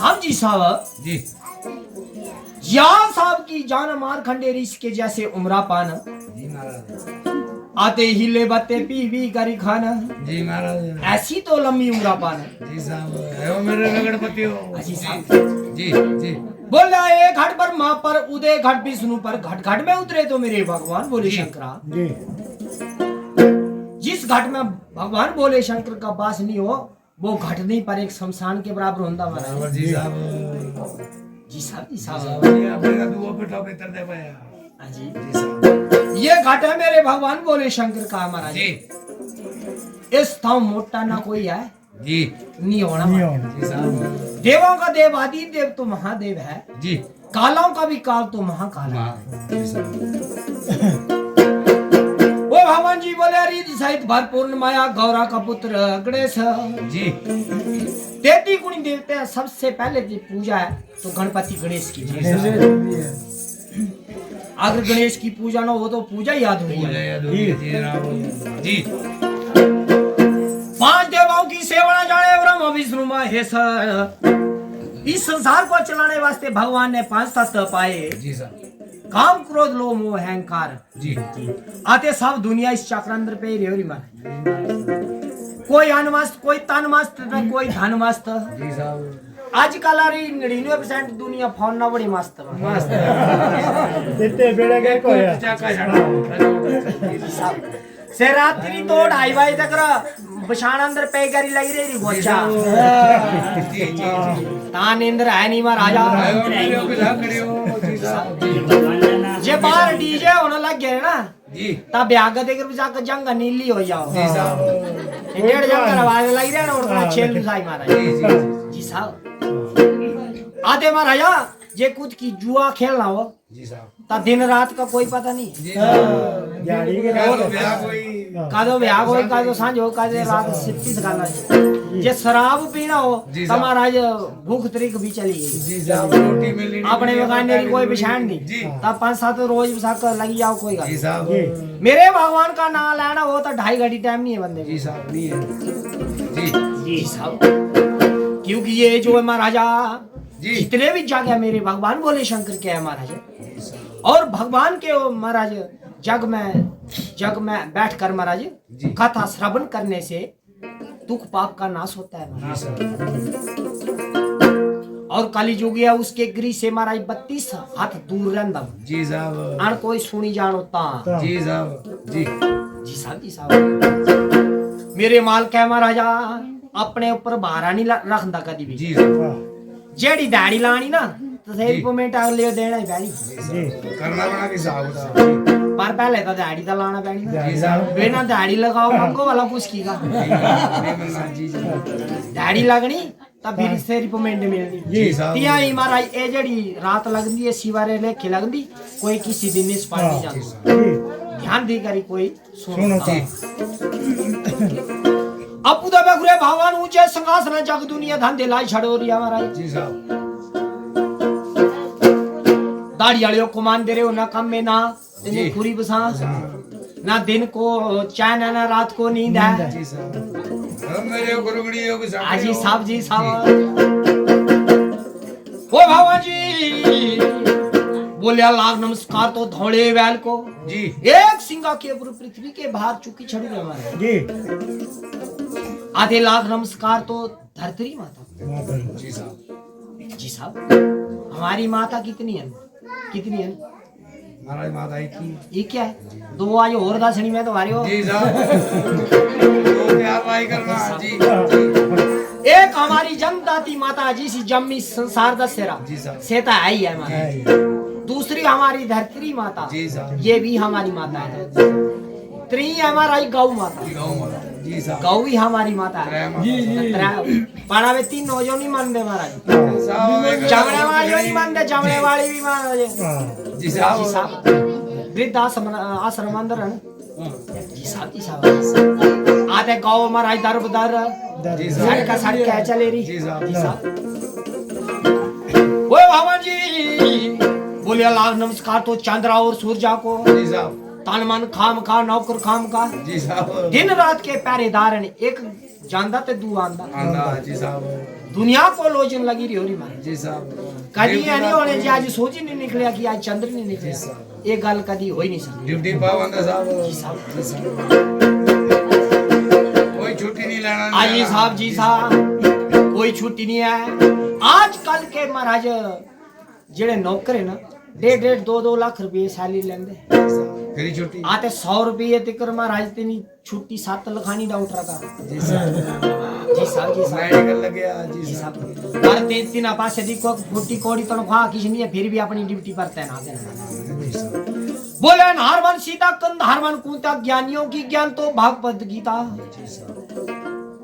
साहब जी साहब जी या साहब की जान मार खंडेरी के जैसे उमरा पान जी महाराज आते हिले बत्ते पी भी करी खाना जी महाराज ऐसी तो लंबी उमरा पान जी साहब है मेरे रगड़पति हो अजी साहब जी जी बोला एक घाट पर माँ पर उदय घाट विष्णु पर घाट घाट में उतरे तो मेरे भगवान बोले जी। शंकरा जी जिस घाट में भगवान बोले शंकर का वास नहीं हो वो घाट नहीं पर एक शमशान के बराबर होता बराबर महाराज जी साहब जी साहब जी जी साहब साहब ये अपने का दुआ पे टॉप इतर दे पाया अजी जी साहब ये घाट है मेरे भगवान बोले शंकर का महाराज जी इस था मोटा ना कोई है जी नहीं होना नहीं महाराज। होना जी साहब देवों का देव आदि देव तो महादेव है जी कालों का भी काल तो महाकाल है वाह जी साहब वो भगवान जी बोले रिद सहित भरपूर्ण माया गौरा का पुत्र गणेश जी 33 गुणी देवते हैं सबसे पहले जो पूजा है तो गणपति गणेश की जी साहब अगर गणेश की पूजा ना हो तो पूजा याद हुई पूजा है याद होगी जी राम जी 5 देवों की सेवा जाने ब्रह्म विष्णु महेश इस संसार को चलाने वास्ते भगवान ने 5 तत्व पाए जी साहब काम क्रोध लोभ मोह अहंकार जी आते सब दुनिया इस चक्र अंदर पे ही रही मारे कोई अनमस्त कोई तनमस्त न कोई धनमस्त जी साहब आजकल आ रही 99% दुनिया फोन ना बड़ी मस्त है। मस्त तेरे बेड़ा के कोया चाका छड़ा से रात्रि तो 2:30 बजे तक बशान अंदर पे करी लगी रही बोचा जी जी ता नींदर है नहीं महाराजा करियो बिला करियो जी साहब जे बाहर डीजे होने लग गए ना जी तब ब्याग देकर भी जाकर जंग नीली हो जाओ जी साहब डेढ़ जंग आवाज लगी रहे ना उड़ना छेल साई महाराज जी जी जी साहब आते महाराजा जे कुछ की जुआ खेलना हो जी साहब ता दिन रात का कोई पता नहीं जी साहब गाड़ी के क्या तो ब्याह कोई कादो ब्याह हो कादो सांझ हो कादो रात 36 गाला जे शराब पीना हो जी तो साहब। महाराज भूख तरीक भी चली गई जी साहब रोटी मिलनी अपने मकाने की कोई बिछाण नहीं जी तब 5-7 रोज बिसाक लगी जाओ कोई जी गल साहब मेरे भगवान का नाम लेना हो तो 2.5 घंटे टाइम नहीं है बंदे जी साहब नहीं है जी जी साहब क्योंकि ये जो है महाराजा जी जितने भी जग है मेरे भगवान बोले शंकर के है महाराज और भगवान के वो महाराज जग में बैठ कर महाराज जी। कथा श्रवण करने से दुख पाप का नाश होता है महाराज। जी साहब और काली जोगी है उसके गृह से महाराज 32 हाथ दूर रहंदा जी साहब अन कोई सुनी जान होता जी साहब जी जी साहब जी साहब मेरे माल कह महाराजा अपने ऊपर भारा नहीं रखता कभी भी जी साहब जेड़ी दाढ़ी लानी ना तो जी। सही पेमेंट अगले देना ही पैनी जी करना बना के साहब साहब पर पहले तो दाढ़ी तो लाना पैनी ना जी साहब बिना दाढ़ी लगाओ मंगो वाला कुछ कीगा जी जी दाढ़ी लगनी तब फिर तेरी पेमेंट मिलनी जी साहब तिया ही महाराज ए जेड़ी रात लगदी है शिवारे लेखे लगदी कोई किसी दिन इस पार नहीं जाता ध्यान दी करी कोई सुनो जी अपू दबे गुरे भगवान ऊंचे संघासन जग दुनिया धंधे लाई छड़ो रिया महाराज जी साहब दाढ़ी वाले को मान दे रहे हो ना कम में ना जी। दिन खुरी बसा ना दिन को चैन है ना रात को नींद है जी साहब हम मेरे गुरुगड़ियों के साथ आजी साहब जी साहब ओ भगवान जी बोलिया लाख नमस्कार तो धौड़े वैल को जी एक सिंगा के ऊपर पृथ्वी के बाहर चुकी छड़ी रहे हमारे जी आधे लाख नमस्कार तो धरती माता जी साहब जी साहब हमारी माता कितनी है महाराज माता की ये क्या है 2 आज और दसनी में तो हमारी हो जी साहब तो तैयार भाई करना जी जी एक हमारी जमदाती माता जी सी जम्मी संसार दसेरा जी साहब सेता है ही है हमारी दूसरी हमारी धरती माता जी साहब ये भी हमारी माता है त्री है हमारा गौ माता गाँव माता जी साहब गौ भी हमारी माता है पाड़ा में 3 नौजवान नहीं मानते महाराज साहब एक चमड़े वाली नहीं मानते चमड़े वाली भी मान जी जी साहब साहब वृद्ध आश्रम अंदर है ना जी साहब आते गौ महाराज दर बदर जी सड़क साहब सड़क है चले रही जी साहब जी साहब ओए भगवान जी बोलिया लाख नमस्कार तो चंद्रा और सूरजा को जी साहब तन मन खाम खा नौकर खाम का जी साहब दिन रात के पहरेदार ने एक ਜਾਂਦਾ ਤੇ ਦੂ ਆਂਦਾ आंदा जी साहब दुनिया को लोचन लगी रही हो रही महाराज जी साहब कदी ये नहीं होने जी आज सूरज नहीं निकलिया कि आज चंद्र नहीं निकलिया ये गल कदी हो ही नहीं सकती ड्यूटी पाबंद है साहब जी साहब कोई छुट्टी नहीं लेना आइए साहब जी साहब कोई छुट्टी नहीं है आजकल के महाराज जेड़े नौकर है ना 1.5-2 लाख रुपये सैलरी लेंदे फिर छुट्टी आते 100 रुपये तिकर महाराज तेनी छुट्टी 7 लखानी डाउट रखा जी साहब जी साहब जी साहब मेडिकल लग गया जी जी साहब साहब पर तीन पासे दी को फुटी कोड़ी तनख्वाह किसी नहीं है फिर भी अपनी ड्यूटी पर तैनात है बोले हारवन सीता कंद हारवन कुंता ज्ञानियों की ज्ञान तो भागवत गीता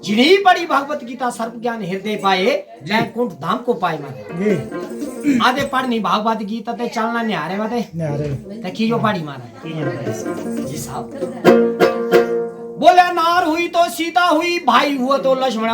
जिन्हीं पढ़ी भागवत गीता सर्व ज्ञान हृदय पाए वैकुंठ धाम को पाए मारे जी आधे पढ़नी भागवत गीता ते चलना नहीं आ रहे माते नारे ते की जो पढ़ी मारे जी साहब बोले नार हुई तो सीता हुई भाई हुआ तो लक्ष्मण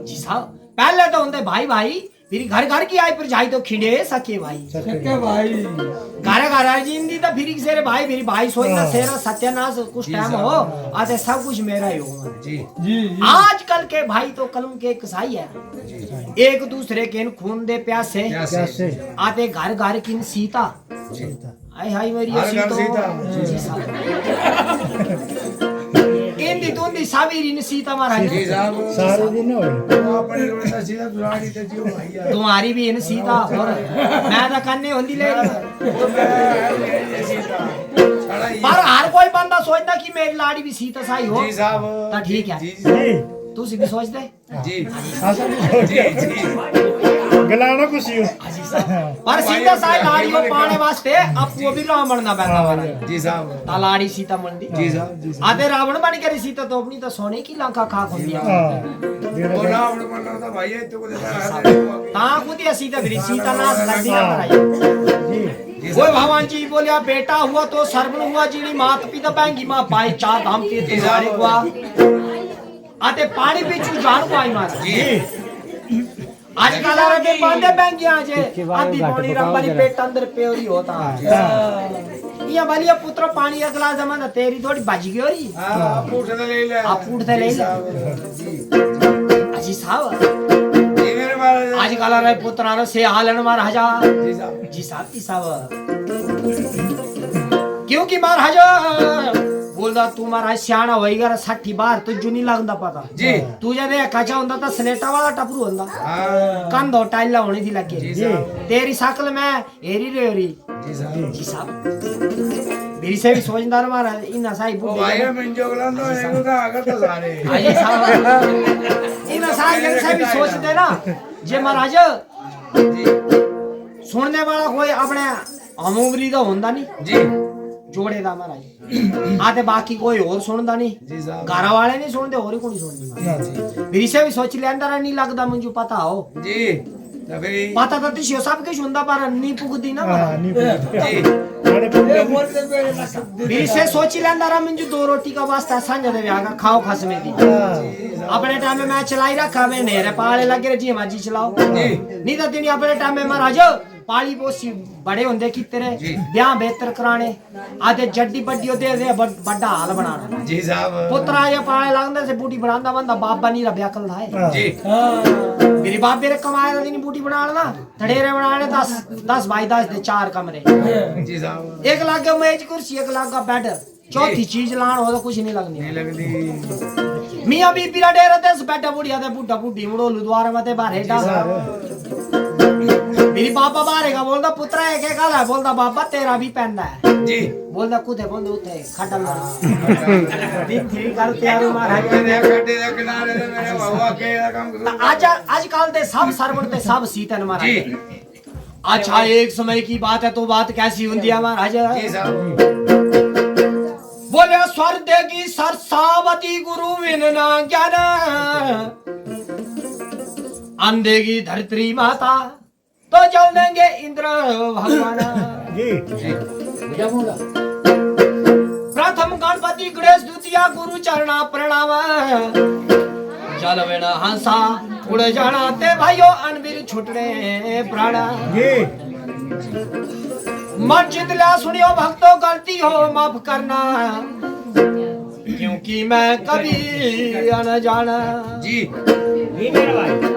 जी साहब पहले तो होंगे भाई भाई फिर घर घर की आई पर जाई तो खिंडे सके भाई सके भाई घर घर आई जिंदी तो फिर सेरे भाई फिर भाई सोई ना सेरा सत्यानाश कुछ टाइम हो आते सब कुछ मेरा ही होगा जी जी आजकल के भाई तो कलम के कसाई है एक दूसरे के खून दे प्यासे कैसे आते घर घर की सीता हाय हाय मेरी हर घर सीता जी साहब इंदी तुंदी सावीरी ने सीता महाराज जी साहब सारे दिन हो अपने रोड से सीधा दुराड़ी ते जियो भैया तुम्हारी भी इन सीता और मैं तो कन्ने होंदी ले सीता छड़ा ही पर हर कोई बंदा सोचता कि मेरी लाड़ी भी सीता साई हो जी साहब तो ठीक है जी जी तू भी सोच दे जी आसन जी जी गलाना कुछ ही पर सीता साई लाड़ी को पाने वास्ते अब वो भी रावण ना बैठा वाला जी साहब ता लाड़ी सीता मंदी जी साहब जी साहब आधे रावण बन के सीता तो अपनी तो सोने की लंका खा खुंदी वो ना अपने मन था भाई तो को देता है ता खुदी सीता फिर सीता नाश कर दी ना महाराज जी वो भगवान जी बोलिया बेटा हुआ तो सर्वन हुआ जीनी मात पिता बैंगी मां पाई चार धाम तीर्थ द्वारे हुआ आते पानी पीछू जान को आई मार जी आजकल आ रहे बांधे बैंगी आज आधी पौड़ी रंबारी पेट अंदर पेरी होता ये वाली पुत्र पानी का गिलास जमा तेरी थोड़ी बाजी की हो रही हां पूछ ले ले आप पूछते ले जी अजी साहब जी मेरे महाराज आजकल आ रहे पुत्र से हालन महाराजा जी साहब जी साहब क्योंकि महाराज बोलदा तू महाराज सियाना होईगा 60 बार तुझू नहीं लगदा पता जी तू जदे कचा हुंदा ता स्लेटा वाला टपरू हुंदा हां कंधो टाइला होनी थी लगे जी साहब तेरी शकल में हेरी रेरी जी साहब जी साहब मेरी से भी सोचदार महाराज इना साई ओ बुड्ढे भाई मैं जोगलांदो एगो का आगर तो सारे आई साहब इना साई जन से भी सोचते ना जे महाराज जी सुनने वाला कोई अपने अमूमरी का होंदा नहीं जी जोड़े दा महाराज आते बाकी कोई और सुनदा नहीं जी साहब घर वाले नहीं सुनते और ही कोई सुननी मेरी से भी सोच लेंदा नहीं लगदा मुझे पता हो जी तो फिर पता तो तिशियो सब कुछ हुंदा पर नहीं पुगदी ना हां नहीं जी बड़े पुण्य मेरी से सोची लेंदा रहा मुझे 2 रोटी का वास्ता संजय दे आगा खाओ खस में दी अपने टाइम में मैं चलाई रखा मैं नेरे पाले लगे जी मर्जी चलाओ नहीं तो तेनी अपने टाइम में महाराज पाली पोसी बड़े होंदे की तेरे ब्याह बेहतर कराने आधे जड्डी बड्डी दे दे बड़ा हाल बनाना जी साहब पुत्रा या पाले लगंदे से बूटी बनांदा बंदा बाबा नहीं रब्या कल है जी मेरी बाप मेरे कमाए दा नहीं बूटी बनाना थड़ेरे बनाने 10 बाई 10 दे 4 कमरे जी साहब एक लाख का मेज कुर्सी 1 लाख का बेड चौथी चीज लान हो तो कुछ नहीं लगनी नहीं लगदी मियां बीबी रा डेरा ते बैठा बुढ़िया ते बुड्ढा बुड्ढी मुड़ोलू द्वार मते बाहर हेडा मेरी बाबा बाहर का बोलदा पुत्रा एक एक है बोलदा बाबा तेरा भी पहनदा है जी बोलदा कुते बोलदा उठे खडल दिन थी कर तैयार मारा मेरे खड्डे दे किनारे ते मेरे बाबा के काम करो आज कल दे सब सरवण ते सब सीतन महाराज जी अच्छा एक समय की बात है तो बात कैसी हुंदी है महाराज जी साहब बोले स्वर देगी सरसावती गुरु विनना ज्ञान अंधेगी धरत्री माता तो जल देंगे इंद्र भगवान जी प्रथम गणपति गणेश द्वितीय गुरु चरणा प्रणाम जल वेण हंसा उड़ जाना ते भाइयों अनवीर छुटने प्राण जी मन चित लिया सुनियो भक्तों गलती हो माफ करना क्योंकि मैं कभी अनजान जी ये मेरा भाई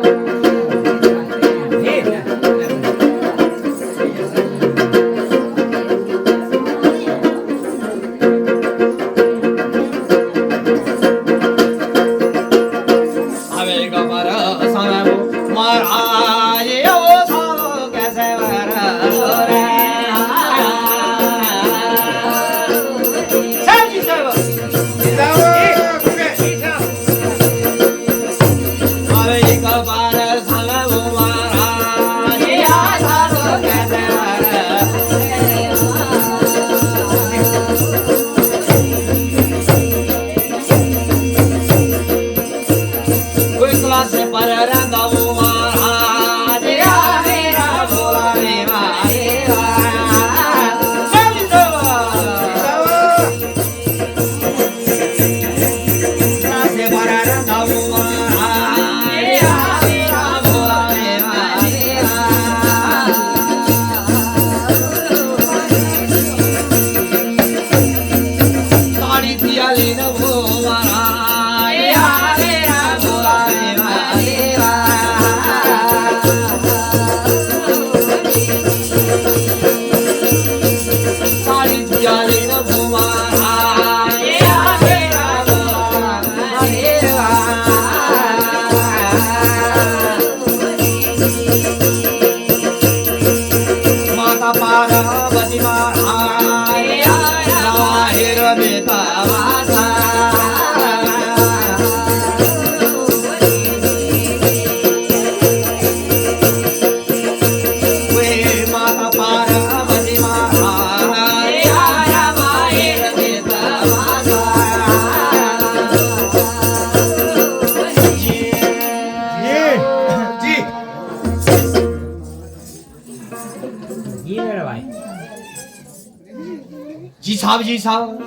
जी साहब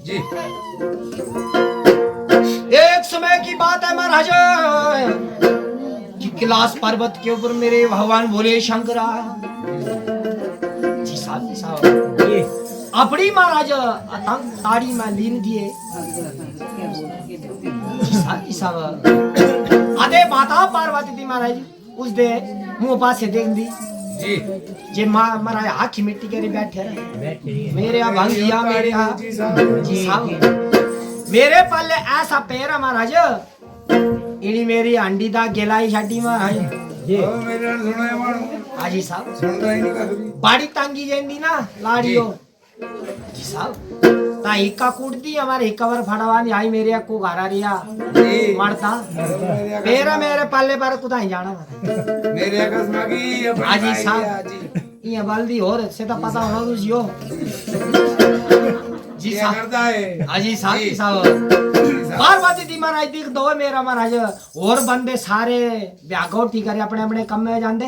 जी एक समय की बात है महाराज कि कैलाश पर्वत के ऊपर मेरे भगवान भोले शंकर जी साहब ये अपनी महाराज अतंग ताड़ी में लीन दिए जी साहब आधे माता पार्वती थी महाराज उस दे मुंह पास से देख दी जी जे महाराज आखी मिट्टी के बैठे मेरे यहाँ भंगिया मेरे यहाँ जी साहब मेरे पल्ले ऐसा पैर है महाराज इनी मेरी अंडी दा गिलाई छाटी महाराज ओ मेरे नाल सुनो ये मानो हाजी साहब सुनदा ही नहीं कभी बाड़ी तांगी जेंदी ना लाड़ियो जी साहब ता हिक्का कूटदी हमारे हिक्का पर फड़वानी आई मेरे को घारा रिया जी मरता पैर मेरे पल्ले पर कुदाई जाना मेरे अकस्मा की हाजी साहब ये बल्दी और से तो पता होना तुझियो जी क्या साहब करता है हाजी साहब जी साहब पार्वती दी महाराज दिख दो मेरा महाराज और बंदे सारे व्यागोटी करे अपने अपने कम में जांदे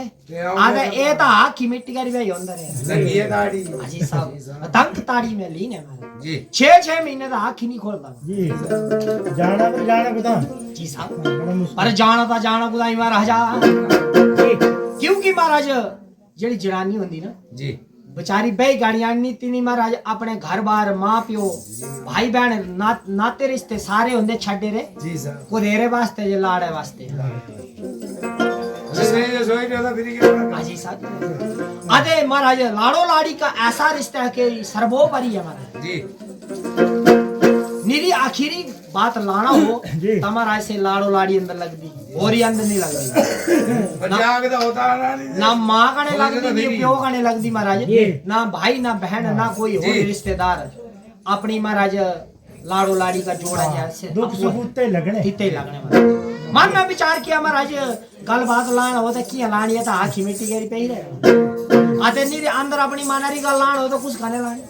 आगे ए ता आखी मिट्टी करी भाई अंदर है लगी है दाढ़ी हाजी साहब तंग ताड़ी में लीने महाराज जी 6 महीने दा आखी नहीं खोलता जी जाना कुदा जी साहब पर जाना कुदा ही महाराज क्योंकि महाराज जेड़ी जनानी होंदी ना जी बेचारी बे गाड़ियां नी तीनी महाराज अपने घर बार मां प्यो भाई बहन नाते रिश्ते सारे होंदे छड्डे रे जी साहब को देरे वास्ते जे लाड़े वास्ते जैसे ये सोई था फिर क्या हाजी साहब आधे महाराज लाड़ो लाड़ी का ऐसा रिश्ता है कि सर्वोपरि है महाराज जी निरी आखिरी बात लाना हो तमारा से लाड़ो लाड़ी अंदर लग दी और ही अंदर नहीं लग जाग तो होता ना माँ कने लग दी प्यो कने लग दी महाराज ना भाई ना बहन ना कोई और रिश्तेदार अपनी महाराज लाड़ो लाड़ी का जोड़ा जैसे दुख सुख उत्ते लगने महाराज मन में विचार किया महाराज गल बात लाना हो तो किया लानी है तो आखी मिट्टी गेरी पे ही रहे आते नहीं अंदर अपनी मानारी का लान हो तो कुछ खाने लाने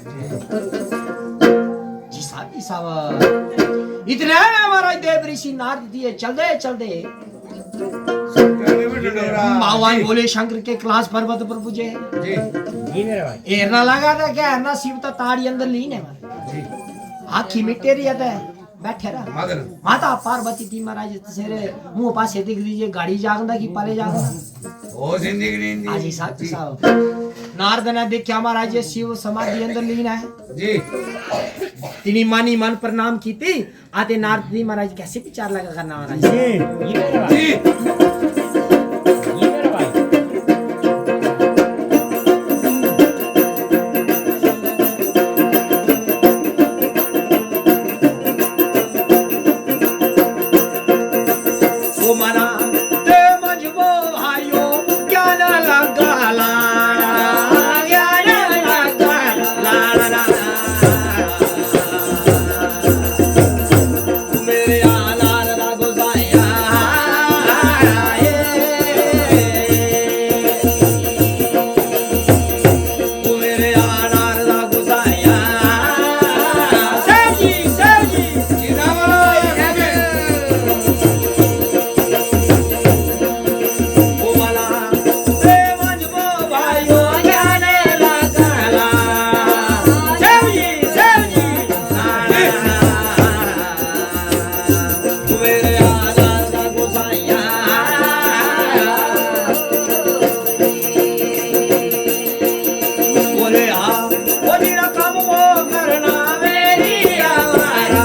जी साहब इतने हमारा देव ऋषि नारद दिए चलते भगवान बोले शंकर के कैलाश पर्वत पर पूजे जी मेरे भाई एरना लगा था क्या एरना शिव तो ताड़ी अंदर लीन है जी आखी मिट्टे रही है बैठे रहा मदन माता पार्वती थी महाराज तेरे मुंह पास देख लीजिए गाड़ी जागदा की पाले जागदा ओ जिंदगी नींदी हाजी साहब नारद ने देखा महाराज ये शिव समाधि अंदर लीन है जी तिनी मानी मन प्रणाम की थी आते नारद जी महाराज कैसे विचार लगा करना महाराज जी ये मेरा भाई जी ये मेरा भाई ओ मना ते मजबो भाइयो ज्ञान लगा ला ज्ञान लगा ला ला तू मेरे आलार दा गुजाया तू मेरे आलार दा गुजाया सजी जीना वाला कहते ओ वाला ते मजबो भाइयो ज्ञान लगा ला सजी तू मेरे आलार दा गुजाया बोले आ वो मेरा काम वो करना मेरी आवारा